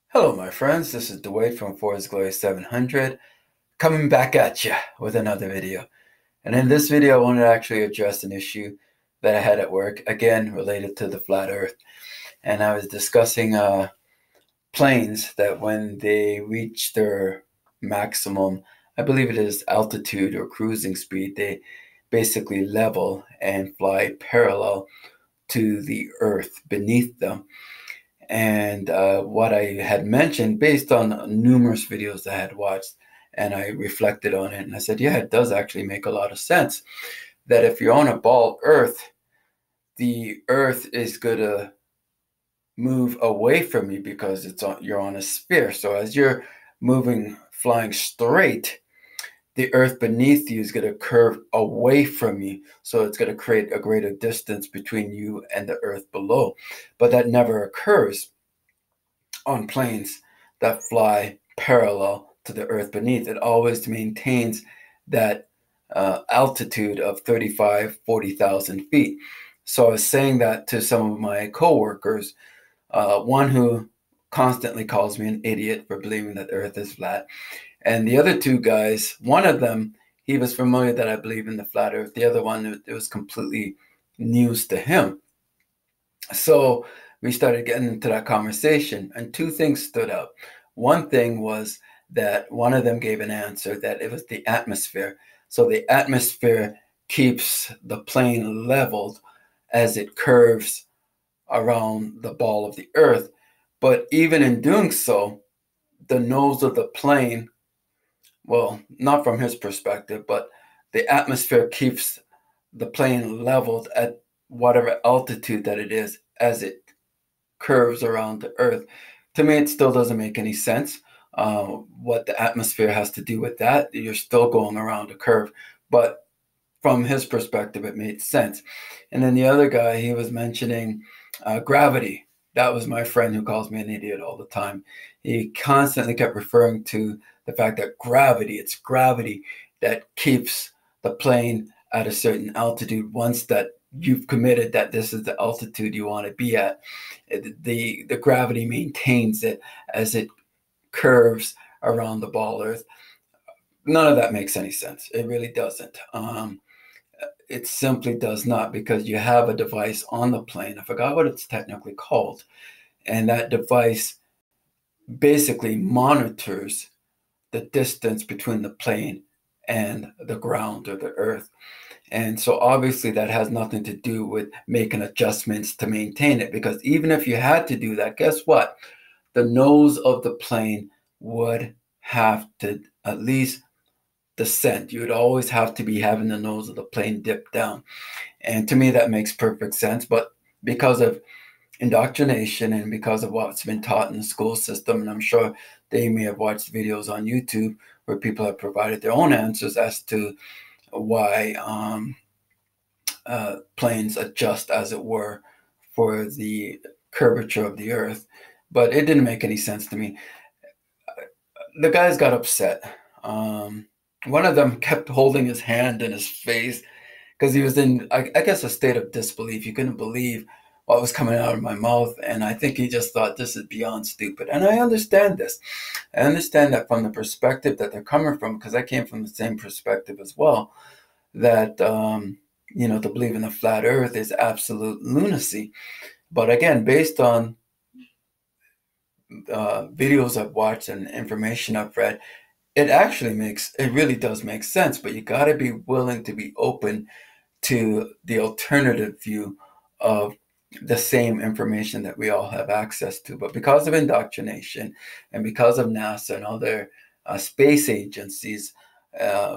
Hello, my friends. This is Dwight from Forest Glory 700 coming back at you with another video. And in this video, I wanted to actually address an issue that I had at work, again, related to the flat earth. And I was discussing planes that when they reach their maximum, I believe it is altitude or cruising speed, they basically level and fly parallel to the earth beneath them. And what I had mentioned, based on numerous videos I had watched, and I reflected on it, and I said, yeah, it does actually make a lot of sense that if you're on a ball Earth, the Earth is going to move away from you because you're on a sphere. So as you're moving, flying straight, the Earth beneath you is going to curve away from you. So it's going to create a greater distance between you and the Earth below. But that never occurs on planes that fly parallel to the earth beneath. It always maintains that altitude of 40,000 feet. So I was saying that to some of my coworkers, one who constantly calls me an idiot for believing that the earth is flat. And the other two guys, one of them, he was familiar that I believe in the flat earth. The other one, it was completely news to him. So we started getting into that conversation, and two things stood out. One thing was that one of them gave an answer that it was the atmosphere. So the atmosphere keeps the plane leveled as it curves around the ball of the earth. But even in doing so, the nose of the plane, well, not from his perspective, but the atmosphere keeps the plane leveled at whatever altitude that it is as it curves around the earth. To me, it still doesn't make any sense. What the atmosphere has to do with that, you're still going around a curve. But from his perspective, it made sense. And then the other guy, he was mentioning gravity. That was my friend who calls me an idiot all the time. He constantly kept referring to the fact that it's gravity that keeps the plane at a certain altitude. Once that you've committed that this is the altitude you want to be at, the gravity maintains it as it curves around the ball earth. None of that makes any sense. It really doesn't. It simply does not, because you have a device on the plane. I forgot what it's technically called. And that device basically monitors the distance between the plane and the ground or the earth. And so obviously that has nothing to do with making adjustments to maintain it, because even if you had to do that, guess what? The nose of the plane would have to at least descent. You would always have to be having the nose of the plane dip down. And to me, that makes perfect sense. But because of indoctrination and because of what's been taught in the school system, and I'm sure they may have watched videos on YouTube where people have provided their own answers as to why planes adjust, as it were, for the curvature of the earth. But it didn't make any sense to me. The guys got upset. One of them kept holding his hand in his face because he was in, I guess, a state of disbelief. He couldn't believe what was coming out of my mouth. And I think he just thought, this is beyond stupid. And I understand this. I understand that from the perspective that they're coming from, because I came from the same perspective as well, that, to believe in the flat earth is absolute lunacy. But again, based on videos I've watched and information I've read, it really does make sense. But you got to be willing to be open to the alternative view of the same information that we all have access to. But because of indoctrination and because of NASA and other space agencies,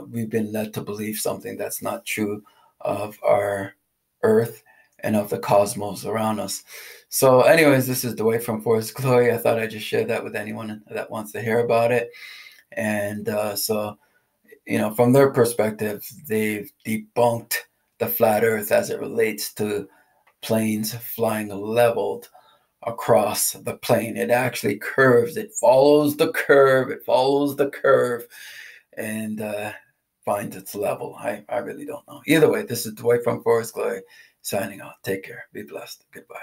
we've been led to believe something that's not true of our Earth and of the cosmos around us. So anyways, this is Dwight from Forest Glory. I thought I'd just share that with anyone that wants to hear about it. And from their perspective, they've debunked the flat earth as it relates to planes flying leveled across the plane. It actually curves. It follows the curve. And finds its level. I really don't know. Either way, this is Dwight from Forest Glory signing off. Take care. Be blessed. Goodbye.